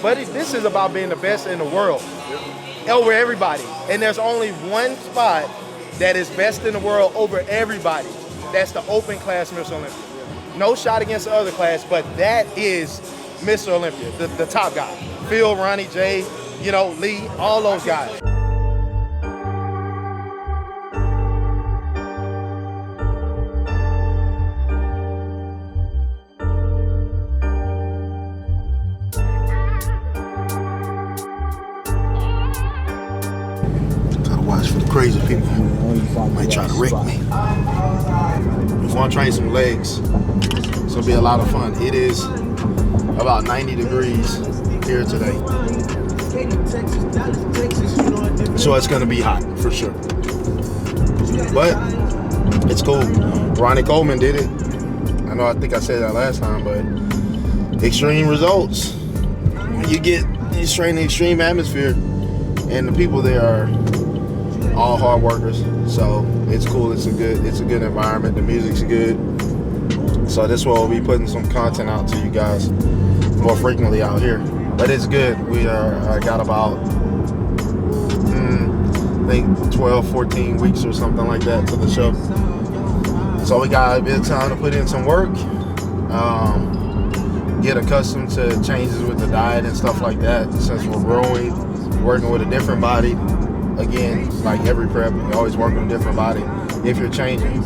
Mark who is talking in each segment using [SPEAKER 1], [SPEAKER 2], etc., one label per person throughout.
[SPEAKER 1] but this is about being the best in the world over everybody. And there's only one spot that is best in the world over everybody. That's the open class Mr. Olympia. No shot against the other class, but that is Mr. Olympia, the top guy. Phil, Ronnie, Jay, you know, Lee, all those guys.
[SPEAKER 2] Gotta watch for the crazy people who might try to wreck me. If I want to train some legs, it's gonna be a lot of fun. It is about 90 degrees here today, so it's gonna be hot for sure. But it's cool. Ronnie Coleman did it. I think I said that last time, but extreme results. You train in the extreme atmosphere, and the people there are all hard workers. So it's cool. It's a good environment. The music's good. So this will be putting some content out to you guys more frequently out here. But it's good. We got about I think 12, 14 weeks or something like that to the show. So we got a bit of time to put in some work, get accustomed to changes with the diet and stuff like that. Since we're growing, working with a different body. Again, like every prep, you always work with a different body. If you're changing,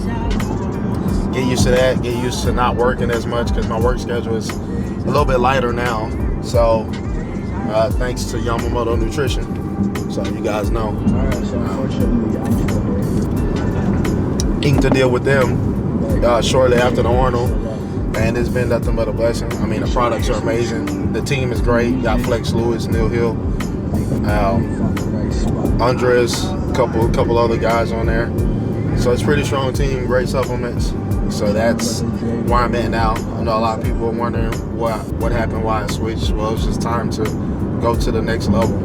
[SPEAKER 2] get used to that. Get used to not working as much, because my work schedule is a little bit lighter now. So thanks to YAMAMOTO Nutrition. So you guys know. Inked to deal with them shortly after the Arnold, and it's been nothing but a blessing. I mean, the products are amazing. The team is great. Got Flex Lewis, Neil Hill, Andres, a couple other guys on there. So it's a pretty strong team, great supplements. So that's where I'm at now. I know a lot of people are wondering what happened, why I switched. Well, it's just time to go to the next level.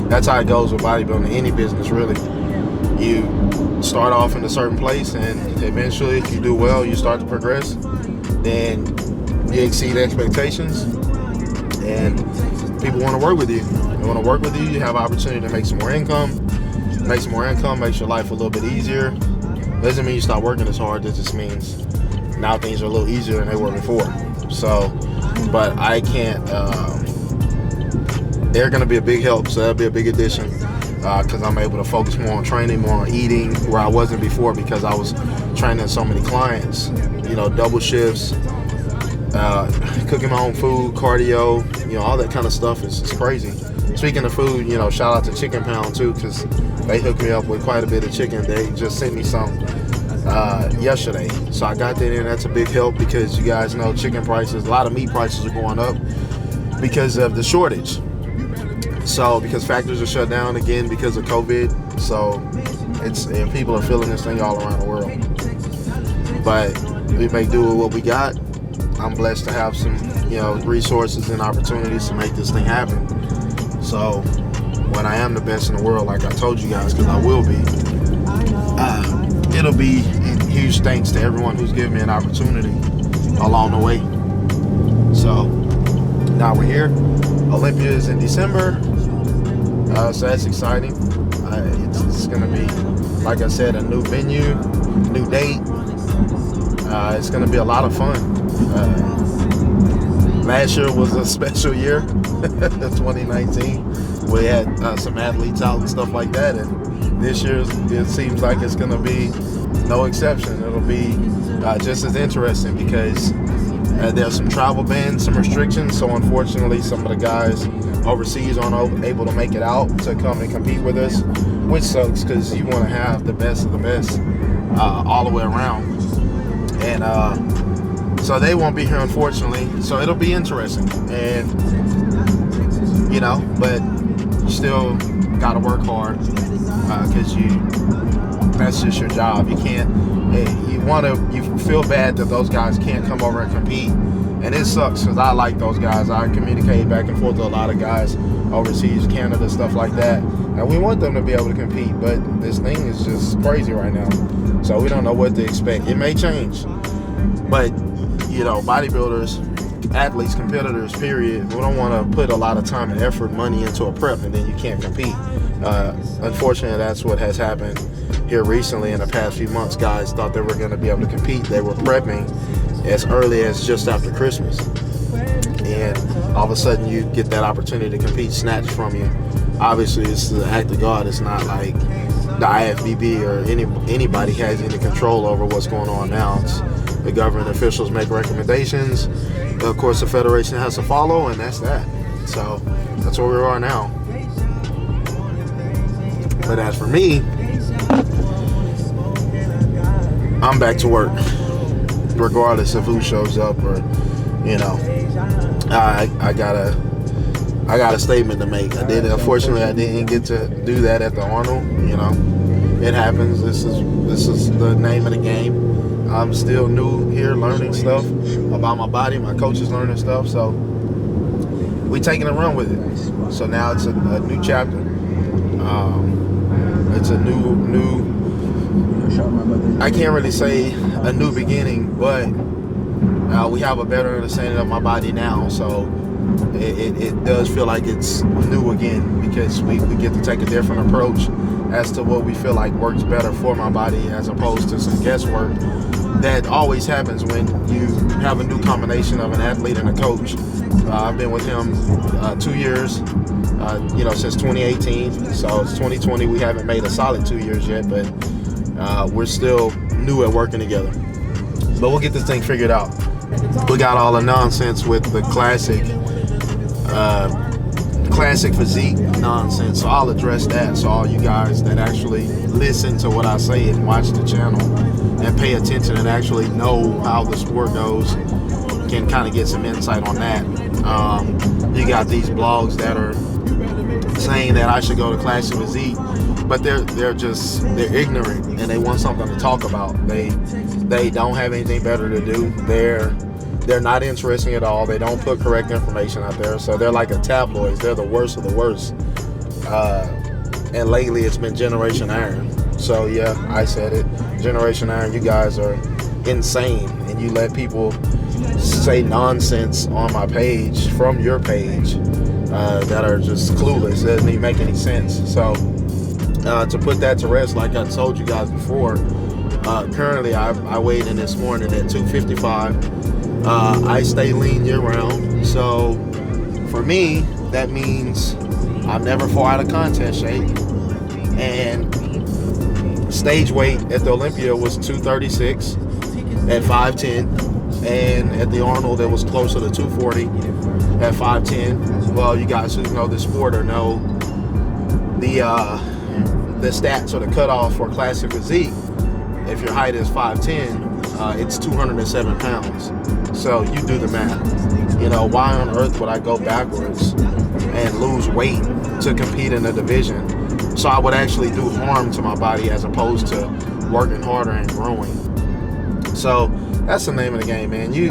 [SPEAKER 2] That's how it goes with bodybuilding, any business really. You start off in a certain place, and eventually if you do well, you start to progress. Then you exceed expectations, and people want to work with you. They want to work with you. You have opportunity to make some more income. Makes your life a little bit easier. Doesn't mean you stop working as hard. That just means now things are a little easier than they were before. So, but I can't. They're going to be a big help, so that'll be a big addition, because I'm able to focus more on training, more on eating, where I wasn't before, because I was training so many clients. You know, double shifts, cooking my own food, cardio, you know, all that kind of stuff is crazy. Speaking of food, you know, shout out to Chicken Pound too, because they hooked me up with quite a bit of chicken. They just sent me some yesterday, so I got that in. That's a big help, because you guys know chicken prices, a lot of meat prices are going up because of the shortage. So because factories are shut down again because of COVID, so people are feeling this thing all around the world. But we make do with what we got. I'm blessed to have some, you know, resources and opportunities to make this thing happen. So when I am the best in the world, like I told you guys, because I will be, it'll be huge thanks to everyone who's given me an opportunity along the way. So now we're here. Olympia is in December, so that's exciting. It's gonna be, like I said, a new venue, new date. It's gonna be a lot of fun. Last year was a special year, 2019. We had some athletes out and stuff like that, and this year it seems like it's gonna be no exception. It'll be just as interesting, because there's some travel bans, some restrictions, so unfortunately some of the guys overseas aren't able to make it out to come and compete with us, which sucks, because you want to have the best of the best all the way around. And so they won't be here, unfortunately, so it'll be interesting. And you know, but you still gotta work hard, because that's just your job. You can't, you feel bad that those guys can't come over and compete, and it sucks, because I like those guys. I communicate back and forth to a lot of guys overseas, Canada, stuff like that, and we want them to be able to compete, but this thing is just crazy right now, so we don't know what to expect. It may change, but you know, bodybuilders, athletes, competitors, period, we don't want to put a lot of time and effort, money into a prep, and then you can't compete. Unfortunately, that's what has happened here recently in the past few months. Guys thought they were going to be able to compete. They were prepping as early as just after Christmas. And all of a sudden you get that opportunity to compete snatched from you. Obviously, it's the act of God. It's not like the IFBB or anybody has any control over what's going on now. It's the government officials make recommendations. Of course, the federation has to follow, and that's that. So that's where we are now. But as for me, I'm back to work, regardless of who shows up or, you know. I got a statement to make. Unfortunately, I didn't get to do that at the Arnold. You know, it happens. This is the name of the game. I'm still new here, learning stuff about my body. My coach is learning stuff, so we taking a run with it. So now it's a new chapter. It's a new. I can't really say a new beginning, but we have a better understanding of my body now. So it does feel like it's new again, because we get to take a different approach as to what we feel like works better for my body, as opposed to some guesswork that always happens when you have a new combination of an athlete and a coach. I've been with him 2 years, since 2018. So it's 2020. We haven't made a solid 2 years yet, but we're still new at working together. But we'll get this thing figured out. We got all the nonsense with the classic physique nonsense, so I'll address that. So all you guys that actually listen to what I say and watch the channel and pay attention and actually know how the sport goes can kind of get some insight on that. You got these blogs that are saying that I should go to classic physique, but they're ignorant and they want something to talk about. They don't have anything better to do. They're not interesting at all. They don't put correct information out there. So they're like a tabloids. They're the worst of the worst. And lately it's been Generation Iron. So yeah, I said it. Generation Iron, you guys are insane. And you let people say nonsense on my page, from your page, that are just clueless. It doesn't even make any sense. So to put that to rest, like I told you guys before, currently I weighed in this morning at 255. I stay lean year round, so for me that means I'm never far out of contest shape. And stage weight at the Olympia was 236 at 5'10", and at the Arnold it was closer to 240 at 5'10". Well, you guys who know the sport or know the stats or the cutoff for classic physique, if your height is 5'10", it's 207 pounds. So you do the math. You know, why on earth would I go backwards and lose weight to compete in a division? So I would actually do harm to my body as opposed to working harder and growing. So that's the name of the game, man. You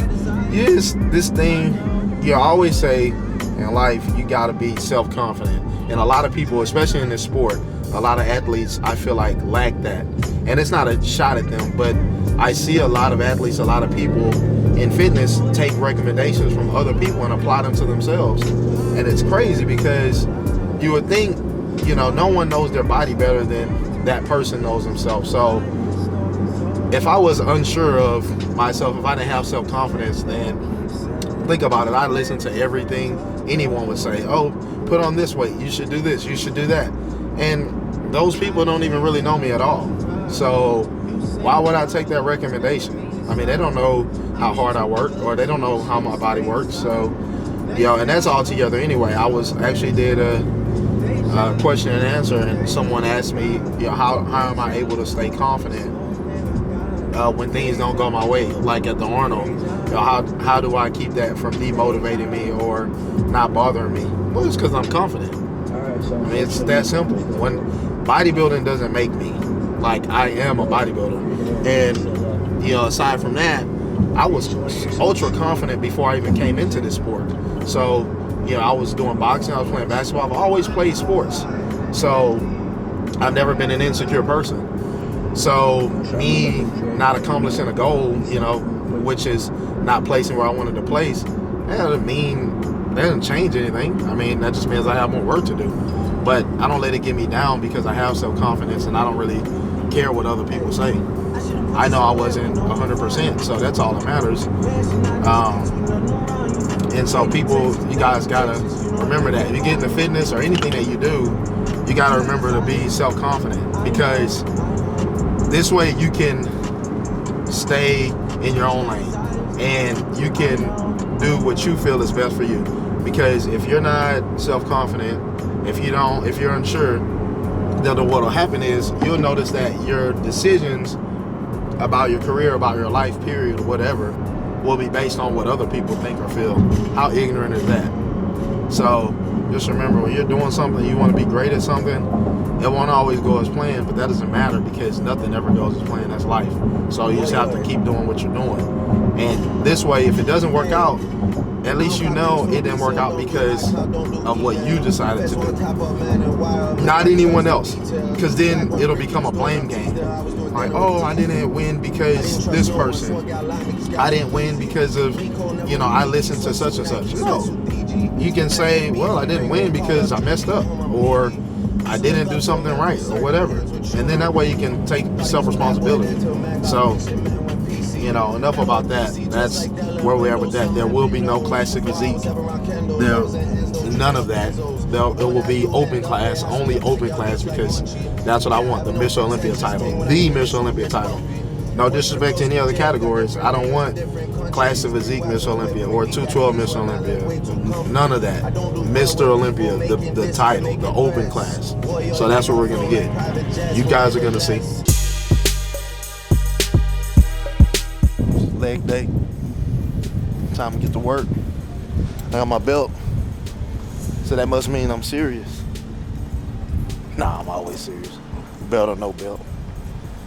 [SPEAKER 2] this thing, you always say in life, you gotta be self-confident. And a lot of people, especially in this sport, a lot of athletes, I feel like, lack that. And it's not a shot at them, but I see a lot of athletes, a lot of people in fitness take recommendations from other people and apply them to themselves. And it's crazy, because you would think, no one knows their body better than that person knows himself. So if I was unsure of myself, if I didn't have self-confidence, then think about it. I listen to everything anyone would say. Oh, put on this weight. You should do this. You should do that. And those people don't even really know me at all. So why would I take that recommendation? I mean, they don't know how hard I work, or they don't know how my body works. So, and that's all together anyway. I actually did a question and answer, and someone asked me, how am I able to stay confident when things don't go my way, like at the Arnold? How do I keep that from demotivating me or not bothering me? Well, it's because I'm confident. I mean, it's that simple. When bodybuilding doesn't make me, like, I am a bodybuilder. And, aside from that, I was ultra confident before I even came into this sport. So, I was doing boxing, I was playing basketball. I've always played sports. So I've never been an insecure person. So me not accomplishing a goal, which is not placing where I wanted to place, that doesn't change anything. I mean, that just means I have more work to do. But I don't let it get me down because I have self-confidence and I don't really care what other people say. I know I wasn't 100%, so that's all that matters. And so you guys gotta remember that. If you get into fitness or anything that you do, you gotta remember to be self-confident, because this way you can stay in your own lane and you can do what you feel is best for you. Because if you're not self-confident, if you're unsure, then what'll happen is you'll notice that your decisions about your career, about your life period, or whatever, will be based on what other people think or feel. How ignorant is that? So just remember, when you're doing something, you want to be great at something, it won't always go as planned, but that doesn't matter because nothing ever goes as planned. That's life. So you just have to keep doing what you're doing. And this way, if it doesn't work out, at least you know it didn't work out because of what you decided to do, not anyone else. Because then it'll become a blame game. Like, oh, I didn't win because this person. I didn't win because of, I listened to such and such. No. You can say, well, I didn't win because I messed up, or I didn't do something right, or whatever. And then that way you can take self-responsibility. So, enough about that. That's where we are with that. There will be no classic physique. None of that. It will be open class, only open class, because that's what I want, the Mr. Olympia title. The Mr. Olympia title. No disrespect to any other categories. I don't want classic physique Mr. Olympia or 212 Mr. Olympia. None of that. Mr. Olympia, the title, the open class. So that's what we're going to get. You guys are going to see. Leg day. Time to get to work. I got my belt. So that must mean I'm serious. Nah, I'm always serious. Belt or no belt.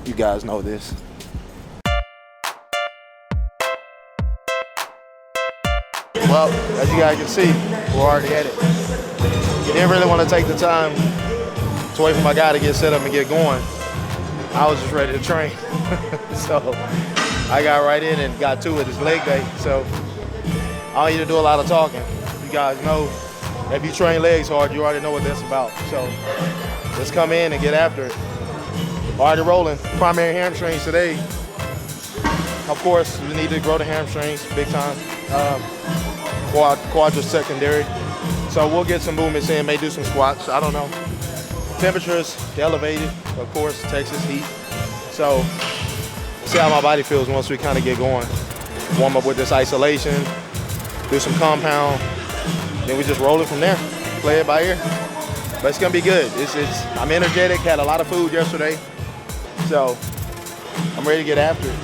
[SPEAKER 2] You guys know this. Well, as you guys can see, we're already at it. Didn't really want to take the time to wait for my guy to get set up and get going. I was just ready to train. So I got right in and got to it. It's leg day, so I don't need to do a lot of talking. You guys know, if you train legs hard, you already know what that's about. So let's come in and get after it. Already rolling. Primary hamstrings today. Of course, we need to grow the hamstrings big time. Quads are secondary. So we'll get some movements in, may do some squats, I don't know. Temperatures elevated, of course, Texas heat. So see how my body feels once we kind of get going. Warm up with this isolation, do some compound, then we just roll it from there, play it by ear. But it's gonna be good. I'm energetic, had a lot of food yesterday, so I'm ready to get after it.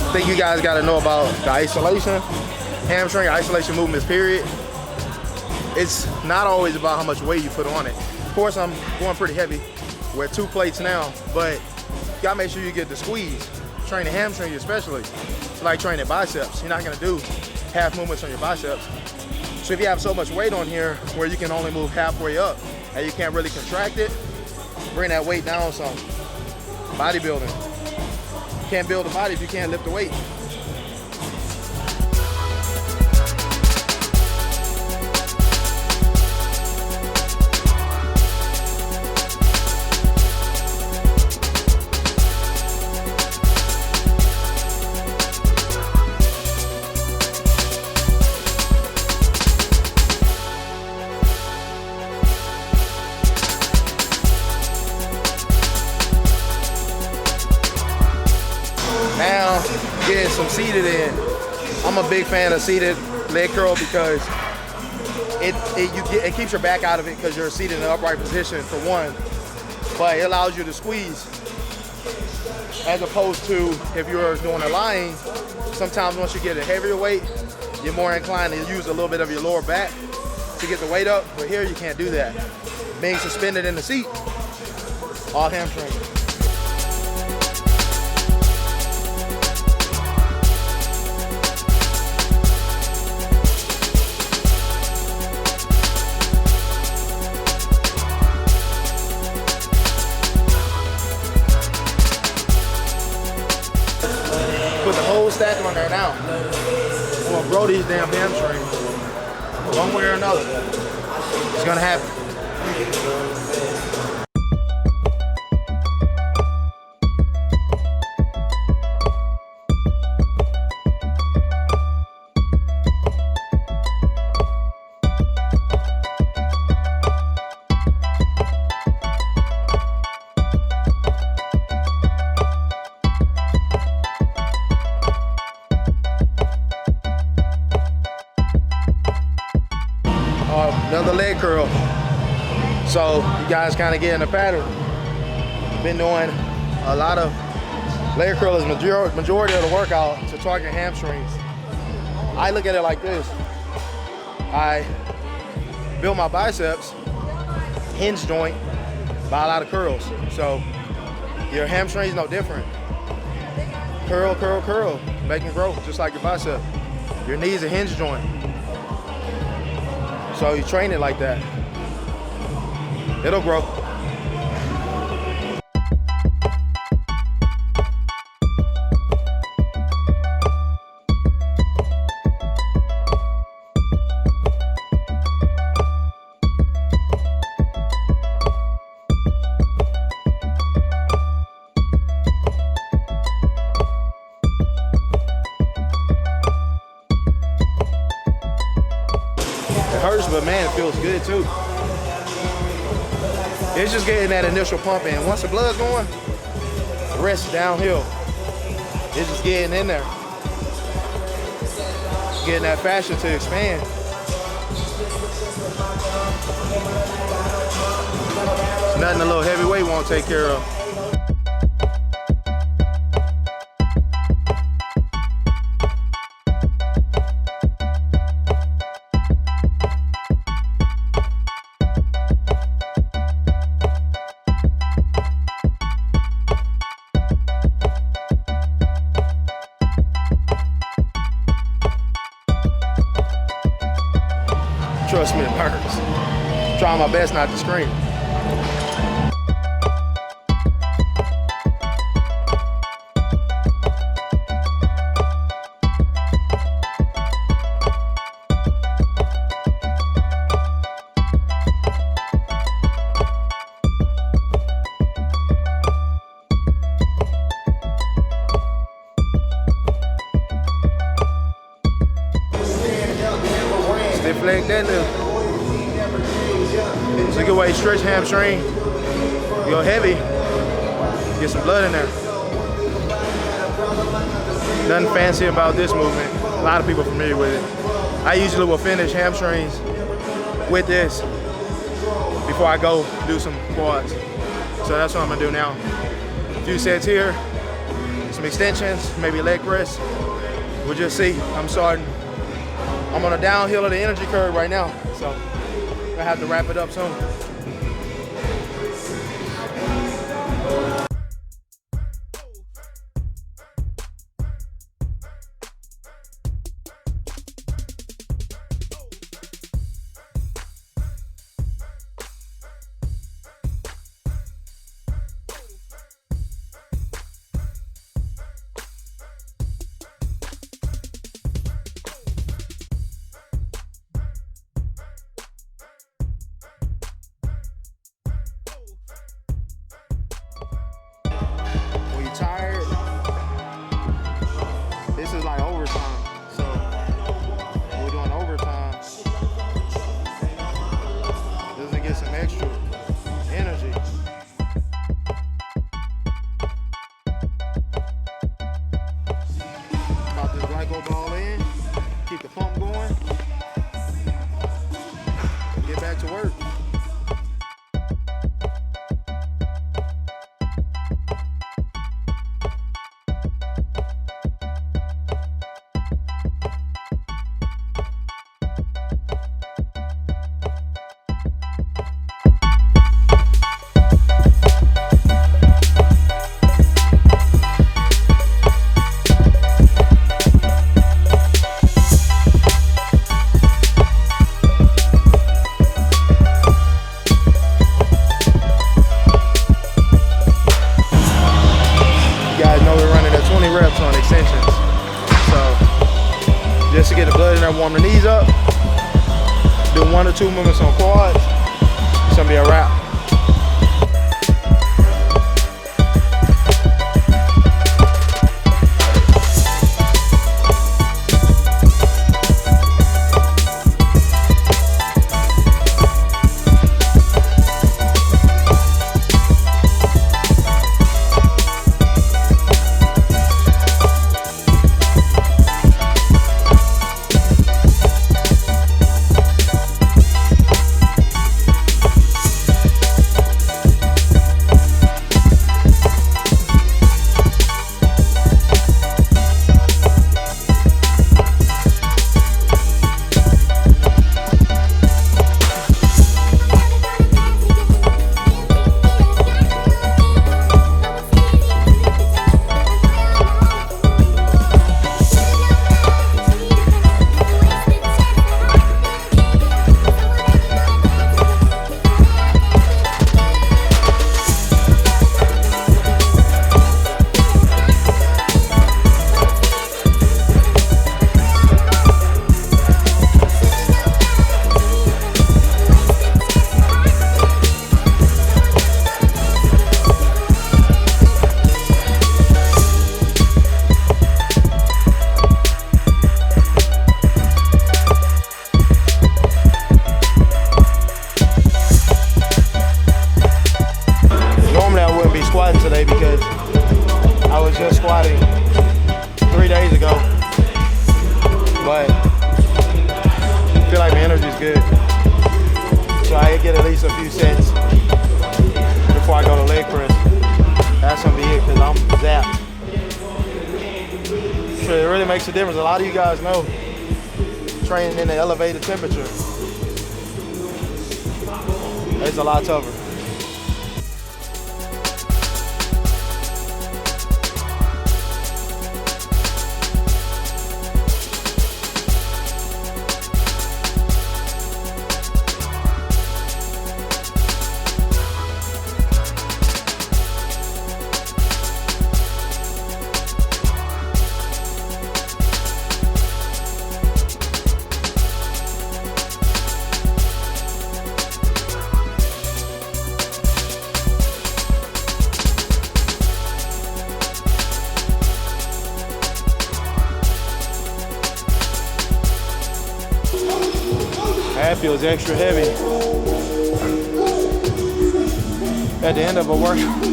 [SPEAKER 2] I think you guys got to know about the isolation, hamstring isolation movements, period. It's not always about how much weight you put on it. Of course, I'm going pretty heavy. We're 2 plates now, but you got to make sure you get the squeeze. Train the hamstring especially. It's like training biceps. You're not going to do half movements on your biceps. So if you have so much weight on here where you can only move halfway up and you can't really contract it, bring that weight down some. Bodybuilding. Can't build a body if you can't lift the weight. Now, getting some seated in. I'm a big fan of seated leg curl because it keeps your back out of it because you're seated in an upright position for one, but it allows you to squeeze. As opposed to if you're doing a lying, sometimes once you get a heavier weight, you're more inclined to use a little bit of your lower back to get the weight up, but here you can't do that. Being suspended in the seat, all hamstring.
[SPEAKER 1] back on there now. I'm gonna grow these damn hamstrings. One way or another. It's gonna happen. Another leg curl. So you guys kind of get in the pattern. Been doing a lot of leg curls, majority of the workout to target hamstrings. I look at it like this. I build my biceps, hinge joint, by a lot of curls. So your hamstring's no different. Curl, curl, curl, make them grow just like your bicep. Your knee's a hinge joint. So you train it like that. It'll grow. It hurts, but man, it feels good too. It's just getting that initial pump in. Once the blood's going, the rest is downhill. It's just getting in there. Getting that fascia to expand. It's nothing a little heavyweight won't take care of. Trust me, it hurts. Trying my best not to scream. Stiff leg deadlift. So you can way stretch hamstring, go heavy, get some blood in there. Nothing fancy about this movement. A lot of people are familiar with it. I usually will finish hamstrings with this before I go do some quads. So that's what I'm gonna do now. A few sets here, some extensions, maybe leg press. We'll just see. I'm on a downhill of the energy curve right now, so I have to wrap it up soon. Tired. This is like overtime, so we're doing overtime. Just to get some extra energy. Pop this glyco ball in, keep the pump going, get back to work. warm the knees up, do 1 or 2 movements on quads, it's gonna be a wrap. Today because I was just squatting 3 days ago, but I feel like my energy is good, so I get at least a few sets before I go to leg press. That's gonna be it because I'm zapped. So it really makes a difference. A lot of you guys know training in the elevated temperature, it's a lot tougher. That feels extra heavy at the end of a workout.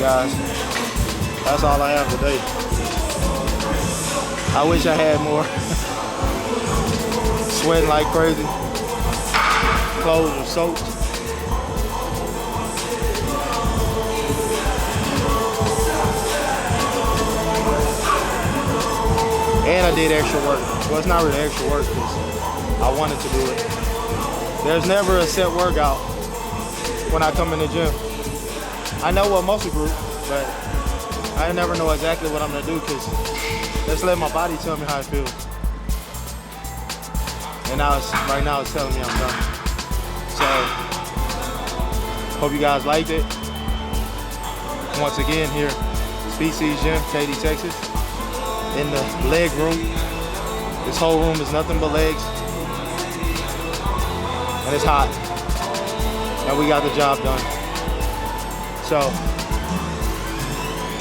[SPEAKER 1] guys, that's all I have today. I wish I had more. Sweating like crazy. Clothes are soaked. And I did extra work. Well, it's not really extra work because I wanted to do it. There's never a set workout when I come in the gym. I know what muscle group, but I never know exactly what I'm gonna do because just let my body tell me how it feels. And now right now it's telling me I'm done. So, hope you guys liked it. Once again here, Species Gym, Katy, Texas. In the leg room. This whole room is nothing but legs. And it's hot. And we got the job done. So,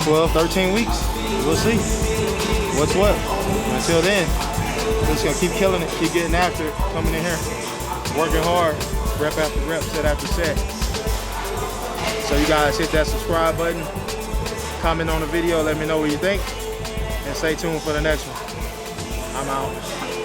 [SPEAKER 1] 12, 13 weeks. We'll see what's what. Until then, we're just gonna keep killing it, keep getting after it, coming in here, working hard, rep after rep, set after set. So you guys hit that subscribe button, comment on the video, let me know what you think. And stay tuned for the next one. I'm out.